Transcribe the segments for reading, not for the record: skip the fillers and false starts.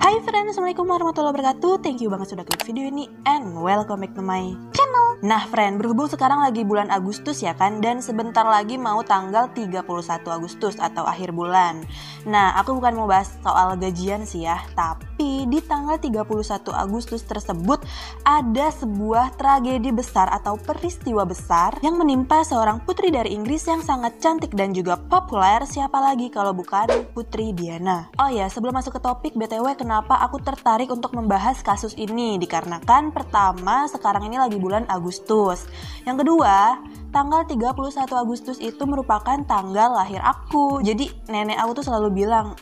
Hai friends, Assalamualaikum warahmatullahi wabarakatuh. Thank you banget sudah klik video ini and welcome back to my channel. Nah friend, berhubung sekarang lagi bulan Agustus ya kan, dan sebentar lagi mau tanggal 31 Agustus atau akhir bulan. Nah aku bukan mau bahas soal gajian sih ya, tapi di tanggal 31 Agustus tersebut ada sebuah tragedi besar atau peristiwa besar yang menimpa seorang putri dari Inggris yang sangat cantik dan juga populer. Siapa lagi kalau bukan Putri Diana. Oh ya, sebelum masuk ke topik, BTW kenapa aku tertarik untuk membahas kasus ini? Dikarenakan pertama, sekarang ini lagi bulan Agustus. Yang kedua, tanggal 31 Agustus itu merupakan tanggal lahir aku. Jadi nenek aku tuh selalu bilang,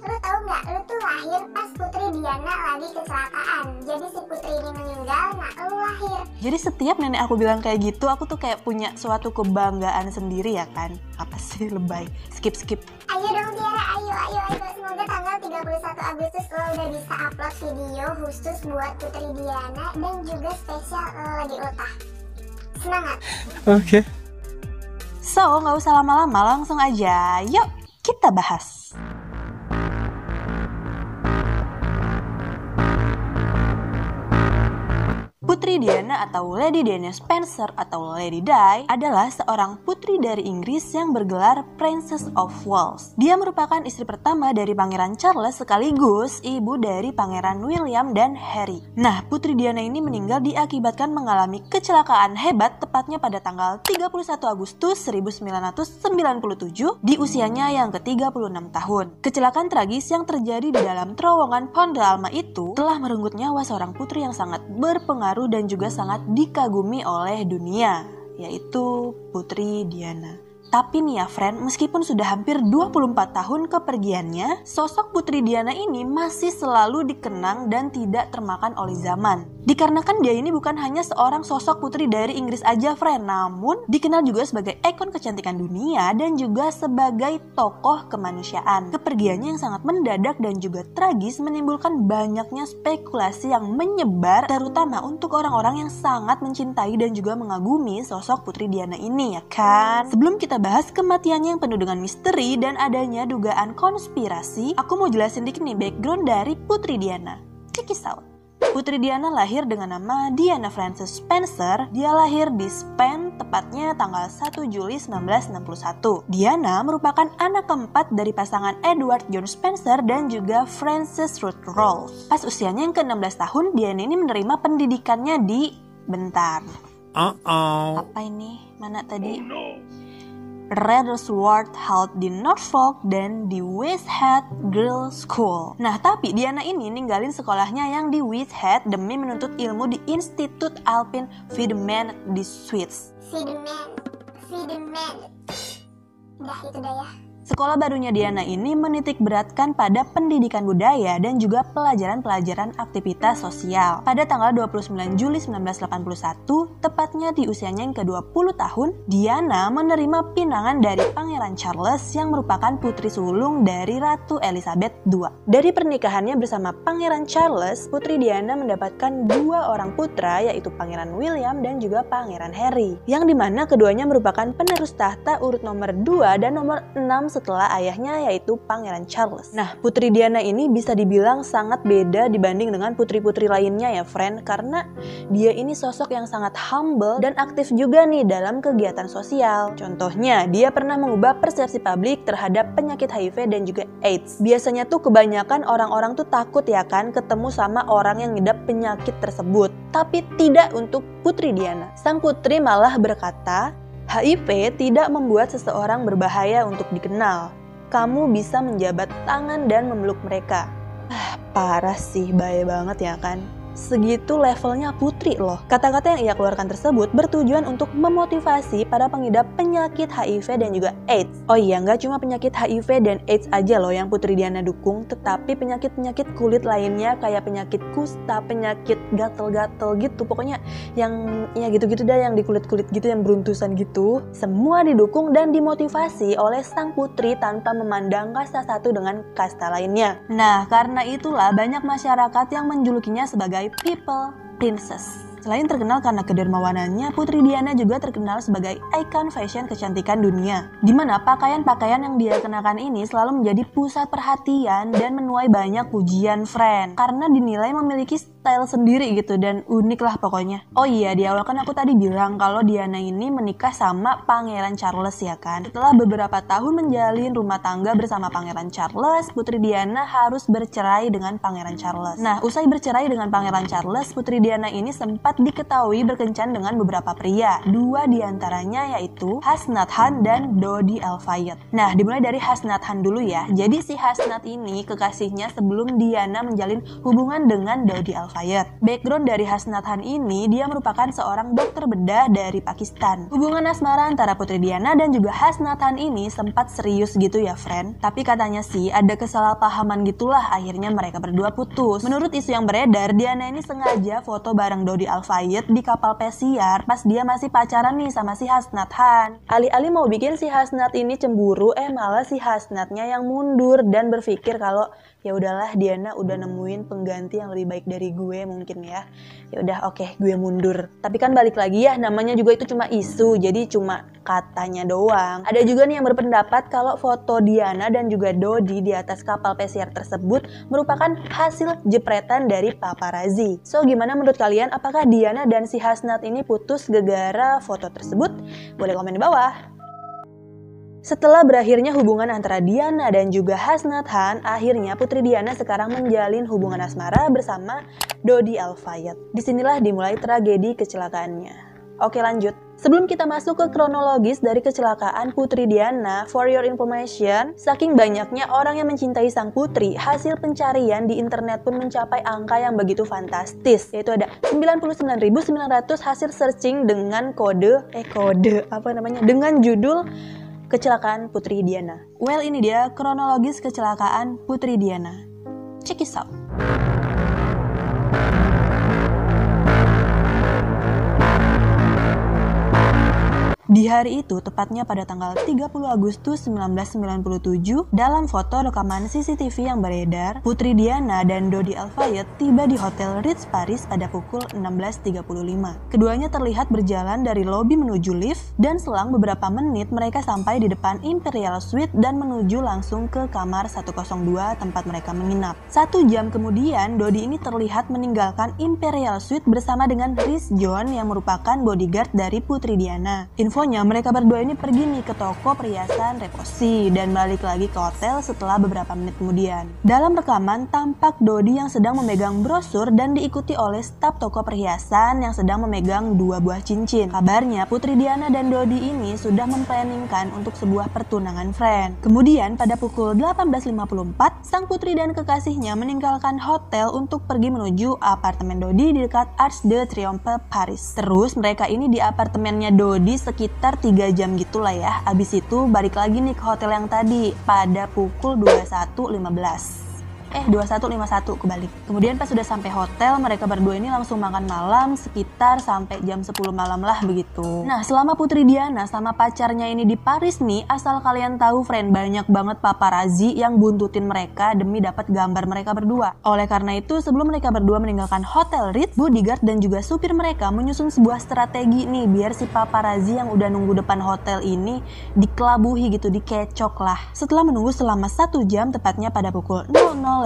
Lu tahu nggak? Lu tuh lahir pas Putri Diana lagi kecelakaan. Jadi si Putri ini meninggal, nah lu lahir. Jadi setiap nenek aku bilang kayak gitu, aku tuh kayak punya suatu kebanggaan sendiri ya kan. Apa sih lebay? Skip. Ayo dong Tiara, ayo. Semoga tanggal 31 Agustus lo udah bisa upload video khusus buat Putri Diana dan juga spesial lo lagi ultah. Semangat. Oke. So, nggak usah lama-lama, langsung aja. Yuk, kita bahas. Putri Diana atau Lady Diana Spencer atau Lady Di adalah seorang putri dari Inggris yang bergelar Princess of Wales. Dia merupakan istri pertama dari Pangeran Charles sekaligus ibu dari Pangeran William dan Harry. Nah, Putri Diana ini meninggal diakibatkan mengalami kecelakaan hebat tepatnya pada tanggal 31 Agustus 1997 di usianya yang ke-36 tahun. Kecelakaan tragis yang terjadi di dalam terowongan Pont de Alma itu telah merenggut nyawa seorang putri yang sangat berpengaruh dan juga sangat dikagumi oleh dunia, yaitu Putri Diana. Tapi nih ya friend, meskipun sudah hampir 24 tahun kepergiannya, sosok Putri Diana ini masih selalu dikenang dan tidak termakan oleh zaman. Dikarenakan dia ini bukan hanya seorang sosok putri dari Inggris aja friend, namun dikenal juga sebagai ikon kecantikan dunia dan juga sebagai tokoh kemanusiaan. Kepergiannya yang sangat mendadak dan juga tragis menimbulkan banyaknya spekulasi yang menyebar, terutama untuk orang-orang yang sangat mencintai dan juga mengagumi sosok Putri Diana ini ya kan. Sebelum kita bahas kematiannya yang penuh dengan misteri dan adanya dugaan konspirasi, aku mau jelasin dikit nih background dari Putri Diana. Check it out. Putri Diana lahir dengan nama Diana Frances Spencer. Dia lahir di Spain, tepatnya tanggal 1 Juli 1961. Diana merupakan anak keempat dari pasangan Edward John Spencer dan juga Frances Ruth Rolfe. Pas usianya yang ke-16 tahun, Diana ini menerima pendidikannya di... Apa ini? Mana tadi? Redesworth Hall di Norfolk dan di West Heath Girls' School. Nah, tapi Diana ini ninggalin sekolahnya yang di West Heath demi menuntut ilmu di Institut Alpin Wiedemann di Swiss. Wiedemann. Udah itu dah ya. Sekolah barunya Diana ini menitik beratkan pada pendidikan budaya dan juga pelajaran-pelajaran aktivitas sosial. Pada tanggal 29 Juli 1981, tepatnya di usianya yang ke-20 tahun, Diana menerima pinangan dari Pangeran Charles yang merupakan putri sulung dari Ratu Elizabeth II. Dari pernikahannya bersama Pangeran Charles, Putri Diana mendapatkan dua orang putra, yaitu Pangeran William dan juga Pangeran Harry, yang dimana keduanya merupakan penerus tahta urut nomor 2 dan nomor 6 setelah ayahnya, yaitu Pangeran Charles. Nah, Putri Diana ini bisa dibilang sangat beda dibanding dengan putri-putri lainnya ya friend, karena dia ini sosok yang sangat humble dan aktif juga nih dalam kegiatan sosial. Contohnya, dia pernah mengubah persepsi publik terhadap penyakit HIV dan juga AIDS. Biasanya tuh kebanyakan orang-orang tuh takut ya kan ketemu sama orang yang ngidap penyakit tersebut. Tapi tidak untuk Putri Diana. Sang putri malah berkata, HIV tidak membuat seseorang berbahaya untuk dikenal. Kamu bisa menjabat tangan dan memeluk mereka. Parah sih, bahaya banget ya kan? Segitu levelnya putri loh. Kata-kata yang ia keluarkan tersebut bertujuan untuk memotivasi para pengidap penyakit HIV dan juga AIDS. Oh iya, nggak cuma penyakit HIV dan AIDS aja loh yang Putri Diana dukung, tetapi penyakit-penyakit kulit lainnya kayak penyakit kusta, penyakit gatel-gatel gitu. Pokoknya yang ya gitu-gitu dah, yang di kulit-kulit gitu, yang beruntusan gitu. Semua didukung dan dimotivasi oleh sang putri tanpa memandang kasta satu dengan kasta lainnya. Nah, karena itulah banyak masyarakat yang menjulukinya sebagai People Princess. Selain terkenal karena kedermawanannya, Putri Diana juga terkenal sebagai ikon fashion kecantikan dunia, di mana pakaian-pakaian yang dia kenakan ini selalu menjadi pusat perhatian dan menuai banyak pujian friend, karena dinilai memiliki style sendiri gitu dan unik lah pokoknya. Oh iya, di awal kan aku tadi bilang kalau Diana ini menikah sama Pangeran Charles ya kan. Setelah beberapa tahun menjalin rumah tangga bersama Pangeran Charles, Putri Diana harus bercerai dengan Pangeran Charles. Nah, usai bercerai dengan Pangeran Charles, Putri Diana ini sempat diketahui berkencan dengan beberapa pria. Dua diantaranya yaitu Hasnat Khan dan Dodi Al-Fayed. Nah, dimulai dari Hasnat Khan dulu ya. Jadi si Hasnat ini kekasihnya sebelum Diana menjalin hubungan dengan Dodi Al-Fayed. Background dari Hasnat Khan ini, dia merupakan seorang dokter bedah dari Pakistan. Hubungan asmara antara Putri Diana dan juga Hasnat Khan ini sempat serius gitu ya friend. Tapi katanya sih ada kesalahpahaman gitulah, akhirnya mereka berdua putus. Menurut isu yang beredar, Diana ini sengaja foto bareng Dodi Al-Fayed di kapal pesiar pas dia masih pacaran nih sama si Hasnat Khan. Alih-alih mau bikin si Hasnat ini cemburu, malah si Hasnatnya yang mundur dan berpikir kalau ya udahlah, Diana udah nemuin pengganti yang lebih baik dari gue mungkin ya. Ya udah oke, gue mundur. Tapi kan balik lagi ya, namanya juga itu cuma isu, jadi cuma katanya doang. Ada juga nih yang berpendapat kalau foto Diana dan juga Dodi di atas kapal pesiar tersebut merupakan hasil jepretan dari paparazzi. So gimana menurut kalian, apakah Diana dan si Hasnat ini putus gara-gara foto tersebut? Boleh komen di bawah. Setelah berakhirnya hubungan antara Diana dan juga Hasnat Khan, akhirnya Putri Diana sekarang menjalin hubungan asmara bersama Dodi Al-Fayed. Disinilah dimulai tragedi kecelakaannya. Oke lanjut. Sebelum kita masuk ke kronologis dari kecelakaan Putri Diana, for your information, saking banyaknya orang yang mencintai sang putri, hasil pencarian di internet pun mencapai angka yang begitu fantastis, yaitu ada 99.900 hasil searching dengan dengan judul kecelakaan Putri Diana. Well, ini dia kronologis kecelakaan Putri Diana. Check this out. Di hari itu, tepatnya pada tanggal 30 Agustus 1997, dalam foto rekaman CCTV yang beredar, Putri Diana dan Dodi Al-Fayed tiba di Hotel Ritz Paris pada pukul 16.35. Keduanya terlihat berjalan dari lobi menuju lift, dan selang beberapa menit mereka sampai di depan Imperial Suite dan menuju langsung ke kamar 102 tempat mereka menginap. 1 jam kemudian, Dodi ini terlihat meninggalkan Imperial Suite bersama dengan Rhys John yang merupakan bodyguard dari Putri Diana. Mereka berdua ini pergi nih ke toko perhiasan Repossi dan balik lagi ke hotel setelah beberapa menit kemudian. Dalam rekaman tampak Dodi yang sedang memegang brosur dan diikuti oleh staf toko perhiasan yang sedang memegang 2 buah cincin. Kabarnya Putri Diana dan Dodi ini sudah memplanningkan untuk sebuah pertunangan friend. Kemudian pada pukul 18.54, sang putri dan kekasihnya meninggalkan hotel untuk pergi menuju apartemen Dodi di dekat Arc de Triomphe Paris. Terus mereka ini di apartemennya Dodi sekitar 3 jam gitulah ya. Abis itu balik lagi nih ke hotel yang tadi pada pukul 21.51 kebalik. Kemudian pas sudah sampai hotel, mereka berdua ini langsung makan malam sekitar sampai jam 10 malam lah begitu. Nah, selama Putri Diana sama pacarnya ini di Paris nih, asal kalian tahu friend, banyak banget paparazzi yang buntutin mereka demi dapat gambar mereka berdua. Oleh karena itu, sebelum mereka berdua meninggalkan Hotel Ritz, bodyguard dan juga supir mereka menyusun sebuah strategi nih biar si paparazzi yang udah nunggu depan hotel ini dikelabuhi gitu, dikecok lah. Setelah menunggu selama 1 jam, tepatnya pada pukul 00.06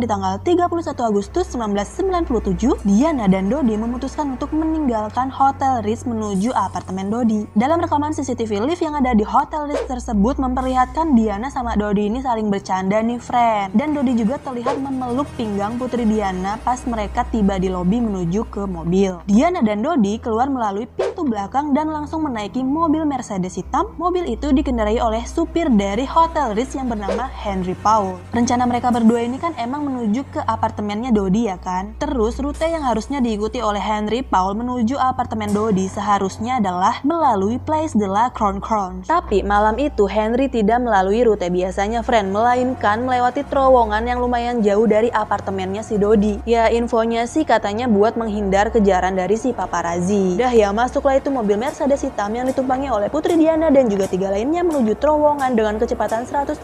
di tanggal 31 Agustus 1997, Diana dan Dodi memutuskan untuk meninggalkan Hotel Ritz menuju apartemen Dodi. Dalam rekaman CCTV lift yang ada di Hotel Ritz tersebut memperlihatkan Diana sama Dodi ini saling bercanda nih friend, dan Dodi juga terlihat memeluk pinggang Putri Diana pas mereka tiba di lobi menuju ke mobil. Diana dan Dodi keluar melalui pintu belakang dan langsung menaiki mobil Mercedes hitam. Mobil itu dikendarai oleh supir dari Hotel Ritz yang bernama Henry Paul. Rencana mereka berdua ini kan emang menuju ke apartemennya Dodi ya kan. Terus rute yang harusnya diikuti oleh Henry Paul menuju apartemen Dodi seharusnya adalah melalui Place de la Crown. Tapi malam itu Henry tidak melalui rute biasanya friend, melainkan melewati terowongan yang lumayan jauh dari apartemennya si Dodi. Ya infonya sih katanya buat menghindar kejaran dari si paparazzi. Dah ya, masuklah itu mobil Mercedes hitam yang ditumpangi oleh Putri Diana dan juga 3 lainnya menuju terowongan dengan kecepatan 137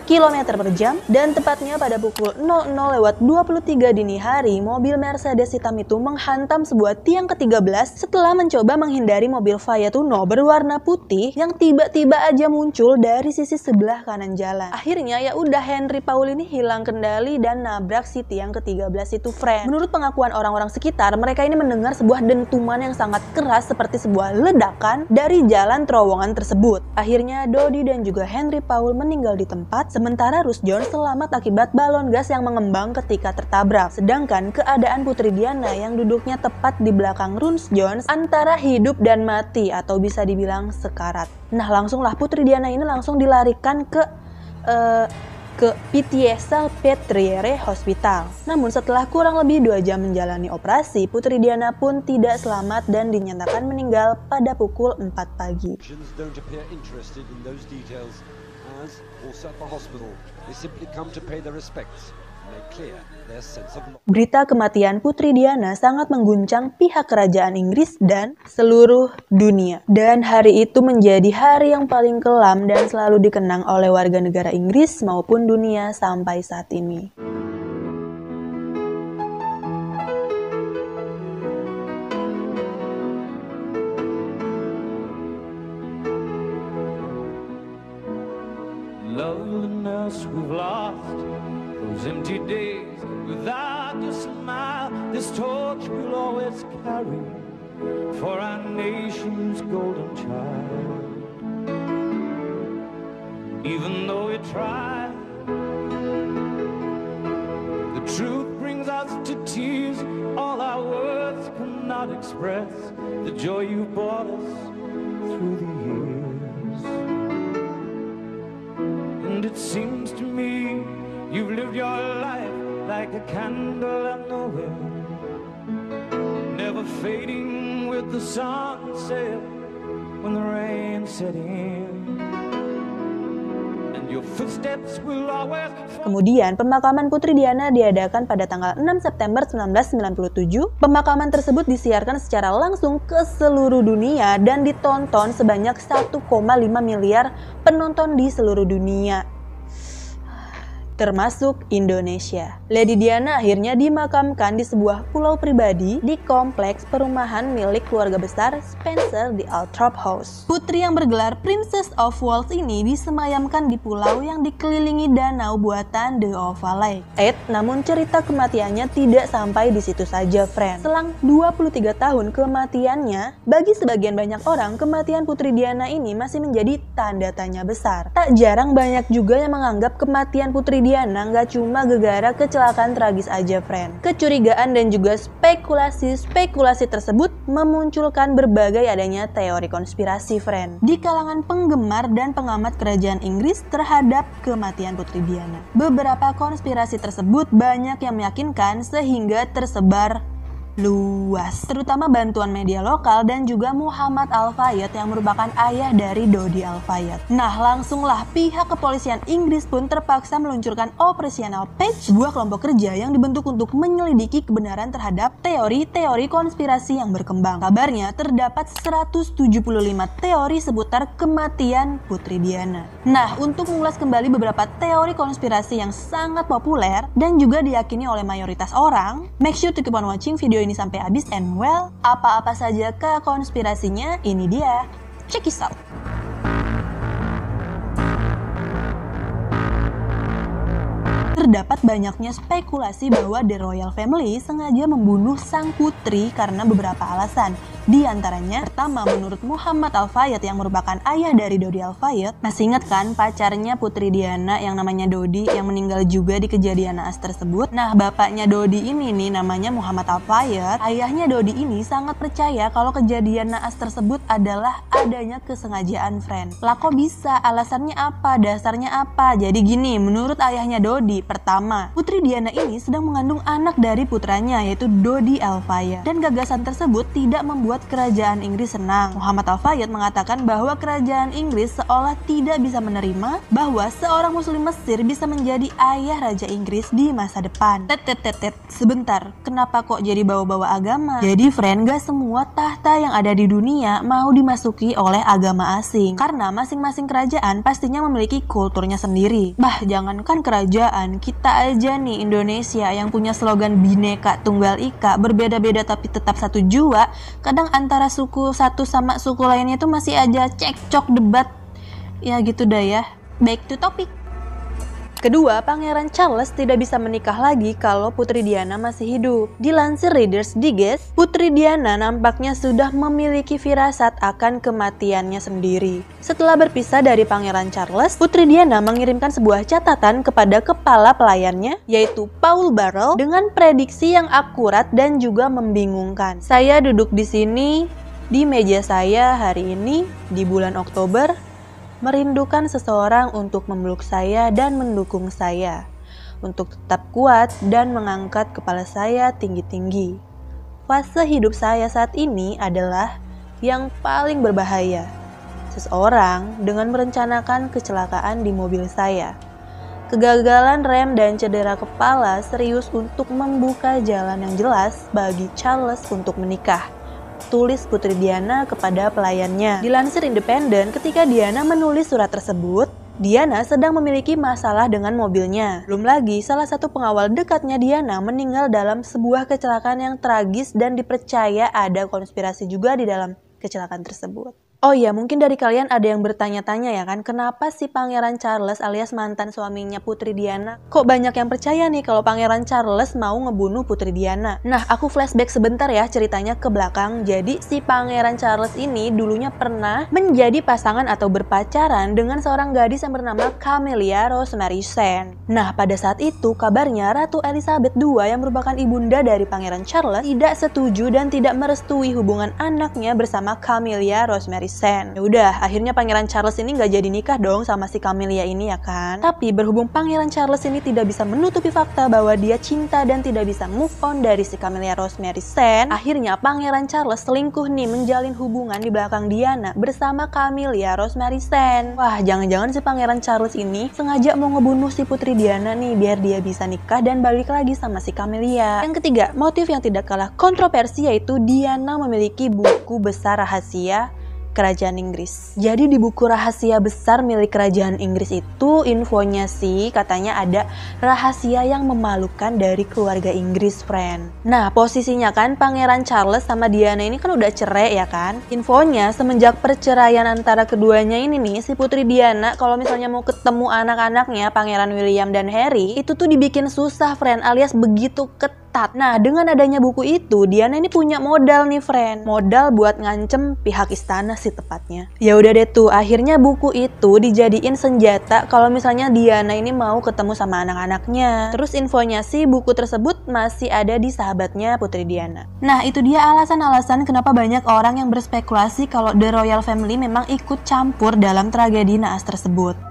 km per jam, dan tepatnya pada pukul 00:23 dini hari, mobil Mercedes hitam itu menghantam sebuah tiang ke-13 setelah mencoba menghindari mobil Fiat Uno berwarna putih yang tiba-tiba aja muncul dari sisi sebelah kanan jalan. Akhirnya ya udah, Henry Paul ini hilang kendali dan nabrak si tiang ke-13 itu, friend. Menurut pengakuan orang-orang sekitar, mereka ini mendengar sebuah dentuman yang sangat keras seperti sebuah ledakan dari jalan terowongan tersebut. Akhirnya Dodi dan juga Henry Paul meninggal di tempat, sementara Ruth Jones selamat akibat balon gas yang mengembang ketika tertabrak. Sedangkan keadaan Putri Diana yang duduknya tepat di belakang Ruth Jones antara hidup dan mati atau bisa dibilang sekarat. Nah, langsunglah Putri Diana ini langsung dilarikan ke Pitié-Salpêtrière Hospital. Namun setelah kurang lebih 2 jam menjalani operasi, Putri Diana pun tidak selamat dan dinyatakan meninggal pada pukul 4 pagi. Berita kematian Putri Diana sangat mengguncang pihak kerajaan Inggris dan seluruh dunia. Dan hari itu menjadi hari yang paling kelam dan selalu dikenang oleh warga negara Inggris maupun dunia sampai saat ini. Loneliness we've lost, those empty days without your smile, this torch we'll always carry for our nation's golden child. Even though we try, the truth brings us to tears. All our words cannot express the joy you brought us through the years. And it seems to me you've lived your life like a candle at nowhere, never fading with the sunset when the rain set in. And your footsteps will always. Kemudian pemakaman Putri Diana diadakan pada tanggal 6 September 1997. Pemakaman tersebut disiarkan secara langsung ke seluruh dunia dan ditonton sebanyak 1,5 miliar penonton di seluruh dunia, termasuk Indonesia. Lady Diana akhirnya dimakamkan di sebuah pulau pribadi di kompleks perumahan milik keluarga besar Spencer di Althorp House. Putri yang bergelar Princess of Wales ini disemayamkan di pulau yang dikelilingi danau buatan The Ova Lake. Namun cerita kematiannya tidak sampai di situ saja, friend. Selang 23 tahun kematiannya, bagi sebagian banyak orang, kematian Putri Diana ini masih menjadi tanda tanya besar. Tak jarang banyak juga yang menganggap kematian Putri Diana nggak cuma gegara kecelakaan tragis aja, friend. Kecurigaan dan juga spekulasi tersebut memunculkan berbagai adanya teori konspirasi, friend, di kalangan penggemar dan pengamat kerajaan Inggris terhadap kematian Putri Diana. Beberapa konspirasi tersebut banyak yang meyakinkan sehingga tersebar luas, terutama bantuan media lokal dan juga Muhammad Al-Fayed yang merupakan ayah dari Dodi Al-Fayed. Nah, langsunglah pihak kepolisian Inggris pun terpaksa meluncurkan Operational Patch, sebuah kelompok kerja yang dibentuk untuk menyelidiki kebenaran terhadap teori-teori konspirasi yang berkembang. Kabarnya terdapat 175 teori seputar kematian Putri Diana. Nah, untuk mengulas kembali beberapa teori konspirasi yang sangat populer dan juga diyakini oleh mayoritas orang, make sure to keep on watching video ini sampai habis, and well, apa-apa saja ke konspirasinya, ini dia. Check this out. Terdapat banyaknya spekulasi bahwa The Royal Family sengaja membunuh sang putri karena beberapa alasan. Di antaranya, pertama, menurut Muhammad Al-Fayed yang merupakan ayah dari Dodi Al-Fayed, masih ingat kan pacarnya Putri Diana yang namanya Dodi yang meninggal juga di kejadian naas tersebut? Nah, bapaknya Dodi ini nih namanya Muhammad Al-Fayed. Ayahnya Dodi ini sangat percaya kalau kejadian naas tersebut adalah adanya kesengajaan, friend. Lah kok bisa? Alasannya apa? Dasarnya apa? Jadi gini, menurut ayahnya Dodi, pertama, Putri Diana ini sedang mengandung anak dari putranya yaitu Dodi Al-Fayed, dan gagasan tersebut tidak membuat kerajaan Inggris senang. Muhammad Al-Fayed mengatakan bahwa kerajaan Inggris seolah tidak bisa menerima bahwa seorang muslim Mesir bisa menjadi ayah Raja Inggris di masa depan. Sebentar, kenapa kok jadi bawa-bawa agama? Jadi friend, gak semua tahta yang ada di dunia mau dimasuki oleh agama asing. Karena masing-masing kerajaan pastinya memiliki kulturnya sendiri. Bah, jangankan kerajaan, kita aja nih Indonesia yang punya slogan Bhinneka Tunggal Ika, berbeda-beda tapi tetap satu jua. Kadang antara suku satu sama suku lainnya itu masih aja cekcok debat. Ya gitu dah ya. Back to topic. Kedua, Pangeran Charles tidak bisa menikah lagi kalau Putri Diana masih hidup. Dilansir Reader's Digest, Putri Diana nampaknya sudah memiliki firasat akan kematiannya sendiri. Setelah berpisah dari Pangeran Charles, Putri Diana mengirimkan sebuah catatan kepada kepala pelayannya, yaitu Paul Barrel, dengan prediksi yang akurat dan juga membingungkan. Saya duduk di sini, di meja saya hari ini, di bulan Oktober, merindukan seseorang untuk memeluk saya dan mendukung saya, untuk tetap kuat dan mengangkat kepala saya tinggi-tinggi. Fase hidup saya saat ini adalah yang paling berbahaya. Seseorang dengan merencanakan kecelakaan di mobil saya. Kegagalan rem dan cedera kepala serius untuk membuka jalan yang jelas bagi Charles untuk menikah. Tulis Putri Diana kepada pelayannya. Dilansir Independent, ketika Diana menulis surat tersebut, Diana sedang memiliki masalah dengan mobilnya. Belum lagi, salah satu pengawal dekatnya Diana meninggal dalam sebuah kecelakaan yang tragis dan dipercaya ada konspirasi juga di dalam kecelakaan tersebut. Oh iya, mungkin dari kalian ada yang bertanya-tanya ya kan, kenapa si Pangeran Charles alias mantan suaminya Putri Diana kok banyak yang percaya nih kalau Pangeran Charles mau ngebunuh Putri Diana? Nah, aku flashback sebentar ya ceritanya ke belakang. Jadi si Pangeran Charles ini dulunya pernah menjadi pasangan atau berpacaran dengan seorang gadis yang bernama Camelia Rosemary Sand. Nah, pada saat itu kabarnya Ratu Elizabeth II yang merupakan ibunda dari Pangeran Charles tidak setuju dan tidak merestui hubungan anaknya bersama Camelia Rosemary Sand. Ya udah, akhirnya Pangeran Charles ini nggak jadi nikah dong sama si Camelia ini ya kan. Tapi berhubung Pangeran Charles ini tidak bisa menutupi fakta bahwa dia cinta dan tidak bisa move on dari si Camelia Rosemary Sand, akhirnya Pangeran Charles selingkuh nih menjalin hubungan di belakang Diana bersama Camelia Rosemary Sand. Wah, jangan-jangan si Pangeran Charles ini sengaja mau ngebunuh si Putri Diana nih biar dia bisa nikah dan balik lagi sama si Camelia. Yang ketiga, motif yang tidak kalah kontroversi yaitu Diana memiliki buku besar rahasia Kerajaan Inggris. Jadi di buku rahasia besar milik Kerajaan Inggris itu infonya sih katanya ada rahasia yang memalukan dari keluarga Inggris, friend. Nah, posisinya kan Pangeran Charles sama Diana ini kan udah cerai ya kan. Infonya semenjak perceraian antara keduanya ini nih, si Putri Diana kalau misalnya mau ketemu anak-anaknya Pangeran William dan Harry itu tuh dibikin susah, friend, alias begitu ketat. Nah, dengan adanya buku itu, Diana ini punya modal nih, friend. Modal buat ngancem pihak istana sih tepatnya. Ya udah deh tuh, akhirnya buku itu dijadiin senjata kalau misalnya Diana ini mau ketemu sama anak-anaknya. Terus infonya sih buku tersebut masih ada di sahabatnya Putri Diana. Nah, itu dia alasan-alasan kenapa banyak orang yang berspekulasi kalau The Royal Family memang ikut campur dalam tragedi naas tersebut.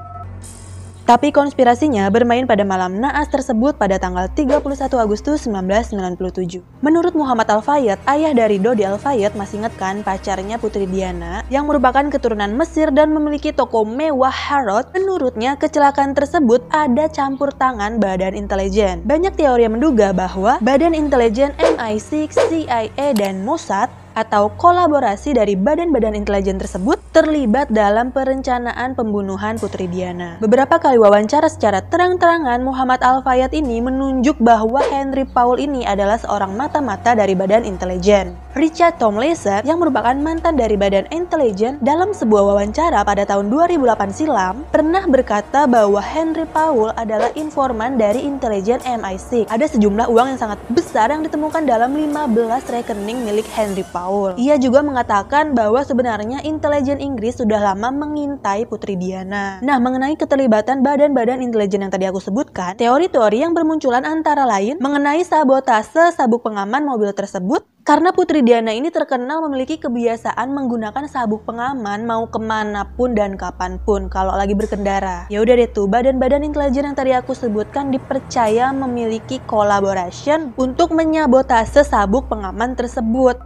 Tapi konspirasinya bermain pada malam naas tersebut pada tanggal 31 Agustus 1997. Menurut Muhammad Al-Fayed, ayah dari Dodi Al-Fayed, masih inget kan pacarnya Putri Diana yang merupakan keturunan Mesir dan memiliki toko mewah Harrods. Menurutnya kecelakaan tersebut ada campur tangan badan intelijen. Banyak teori yang menduga bahwa badan intelijen MI6, CIA, dan Mossad atau kolaborasi dari badan-badan intelijen tersebut terlibat dalam perencanaan pembunuhan Putri Diana. Beberapa kali wawancara secara terang-terangan, Muhammad Al-Fayed ini menunjuk bahwa Henry Paul ini adalah seorang mata-mata dari badan intelijen. Richard Tomlinson yang merupakan mantan dari badan intelijen dalam sebuah wawancara pada tahun 2008 silam pernah berkata bahwa Henry Paul adalah informan dari intelijen MI6. Ada sejumlah uang yang sangat besar yang ditemukan dalam 15 rekening milik Henry Paul. Ia juga mengatakan bahwa sebenarnya intelijen Inggris sudah lama mengintai Putri Diana. Nah, mengenai keterlibatan badan-badan intelijen yang tadi aku sebutkan, teori-teori yang bermunculan antara lain mengenai sabotase sabuk pengaman mobil tersebut. Karena Putri Diana ini terkenal memiliki kebiasaan menggunakan sabuk pengaman mau kemanapun dan kapanpun kalau lagi berkendara. Ya udah deh tuh, badan-badan intelijen yang tadi aku sebutkan dipercaya memiliki collaboration untuk menyabotase sabuk pengaman tersebut.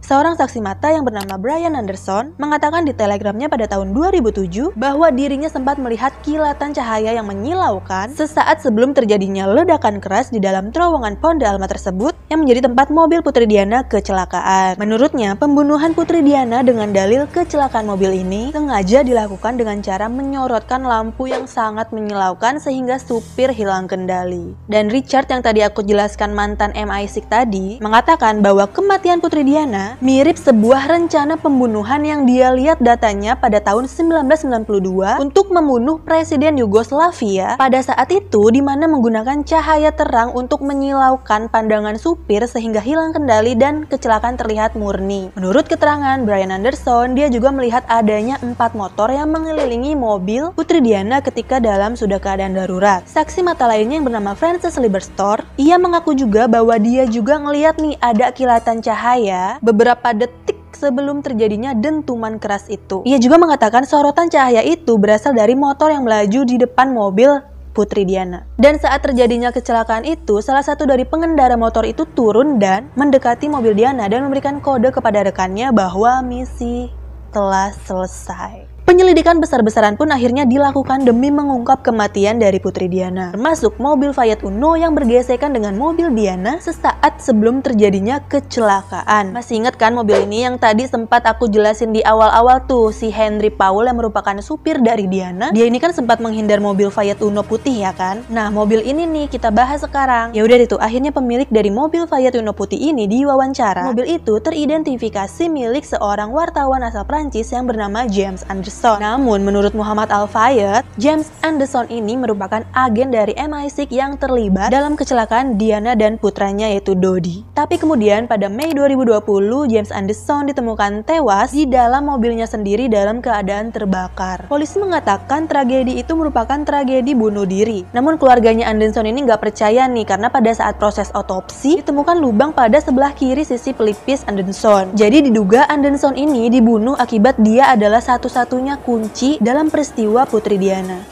Seorang saksi mata yang bernama Brian Anderson mengatakan di telegramnya pada tahun 2007 bahwa dirinya sempat melihat kilatan cahaya yang menyilaukan sesaat sebelum terjadinya ledakan keras di dalam terowongan Ponda Alma tersebut yang menjadi tempat mobil Putri Diana kecelakaan. Menurutnya, pembunuhan Putri Diana dengan dalil kecelakaan mobil ini sengaja dilakukan dengan cara menyorotkan lampu yang sangat menyilaukan sehingga supir hilang kendali. Dan Richard yang tadi aku jelaskan mantan MI6 tadi mengatakan bahwa kematian Putri Diana mirip sebuah rencana pembunuhan yang dia lihat datanya pada tahun 1992 untuk membunuh Presiden Yugoslavia pada saat itu, di mana menggunakan cahaya terang untuk menyilaukan pandangan supir sehingga hilang kendali dan kecelakaan terlihat murni. Menurut keterangan Brian Anderson, dia juga melihat adanya 4 motor yang mengelilingi mobil Putri Diana ketika dalam sudah keadaan darurat. Saksi mata lainnya yang bernama Francis Lieberstore, ia mengaku juga bahwa dia juga ngelihat nih ada kilatan cahaya beberapa detik sebelum terjadinya dentuman keras itu. Ia juga mengatakan sorotan cahaya itu berasal dari motor yang melaju di depan mobil Putri Diana. Dan saat terjadinya kecelakaan itu, salah satu dari pengendara motor itu turun dan mendekati mobil Diana dan memberikan kode kepada rekannya bahwa misi telah selesai. Penyelidikan besar-besaran pun akhirnya dilakukan demi mengungkap kematian dari Putri Diana, termasuk mobil Fiat Uno yang bergesekan dengan mobil Diana sesaat sebelum terjadinya kecelakaan. Masih ingat kan mobil ini yang tadi sempat aku jelasin di awal-awal tuh, si Henry Paul yang merupakan supir dari Diana. Dia ini kan sempat menghindar mobil Fiat Uno putih ya kan? Nah, mobil ini nih kita bahas sekarang. Ya udah itu, akhirnya pemilik dari mobil Fiat Uno putih ini diwawancara. Mobil itu teridentifikasi milik seorang wartawan asal Prancis yang bernama James Anderson. Namun, menurut Muhammad Al-Fayed, James Anderson ini merupakan agen dari MI6 yang terlibat dalam kecelakaan Diana dan putranya yaitu Dodi. Tapi kemudian pada Mei 2020, James Anderson ditemukan tewas di dalam mobilnya sendiri dalam keadaan terbakar. Polisi mengatakan tragedi itu merupakan tragedi bunuh diri. Namun keluarganya Anderson ini nggak percaya nih, karena pada saat proses otopsi ditemukan lubang pada sebelah kiri sisi pelipis Anderson. Jadi diduga Anderson ini dibunuh akibat dia adalah satu-satunya kunci dalam peristiwa Putri Diana.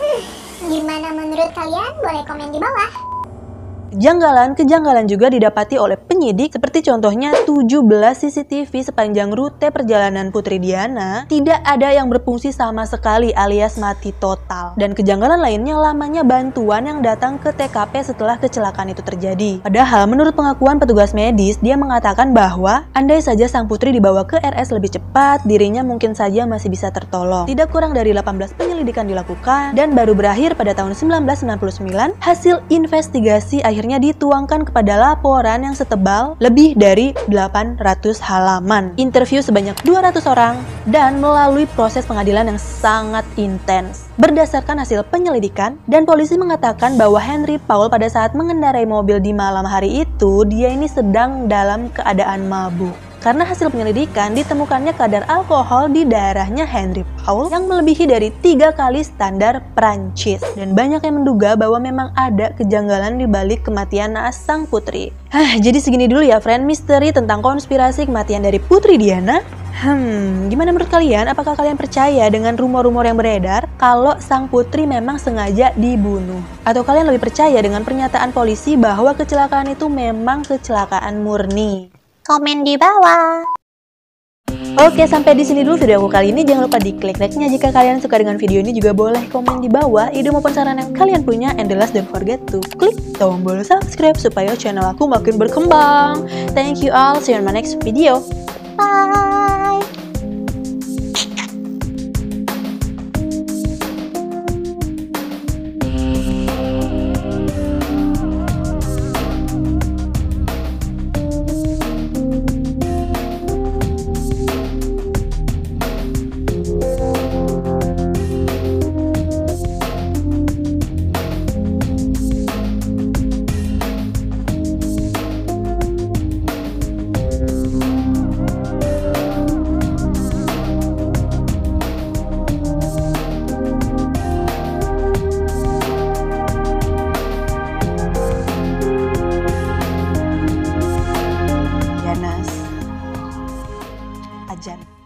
Gimana menurut kalian? Boleh komen di bawah. Kejanggalan juga didapati oleh penyidik, seperti contohnya 17 CCTV sepanjang rute perjalanan Putri Diana tidak ada yang berfungsi sama sekali alias mati total. Dan kejanggalan lainnya lamanya bantuan yang datang ke TKP setelah kecelakaan itu terjadi. Padahal menurut pengakuan petugas medis, dia mengatakan bahwa andai saja sang putri dibawa ke RS lebih cepat, dirinya mungkin saja masih bisa tertolong. Tidak kurang dari 18 penyelidikan dilakukan dan baru berakhir pada tahun 1999, hasil investigasi akhirnya dituangkan kepada laporan yang setebal lebih dari 800 halaman, interview sebanyak 200 orang, dan melalui proses pengadilan yang sangat intens. Berdasarkan hasil penyelidikan, dan polisi mengatakan bahwa Henry Paul pada saat mengendarai mobil di malam hari itu, dia ini sedang dalam keadaan mabuk. Karena hasil penyelidikan ditemukannya kadar alkohol di darahnya Henry Paul yang melebihi dari 3 kali standar Prancis. Dan banyak yang menduga bahwa memang ada kejanggalan di balik kematian naas sang putri. Jadi segini dulu ya friend, misteri tentang konspirasi kematian dari Putri Diana. Gimana menurut kalian? Apakah kalian percaya dengan rumor-rumor yang beredar kalau sang putri memang sengaja dibunuh? Atau kalian lebih percaya dengan pernyataan polisi bahwa kecelakaan itu memang kecelakaan murni? Komen di bawah. Oke, sampai di sini dulu video aku kali ini. Jangan lupa diklik like-nya jika kalian suka dengan video ini. Juga boleh komen di bawah ide maupun saran yang kalian punya. And the last, don't forget to klik tombol subscribe supaya channel aku makin berkembang. Thank you all. See you in my next video. Bye. Ajan.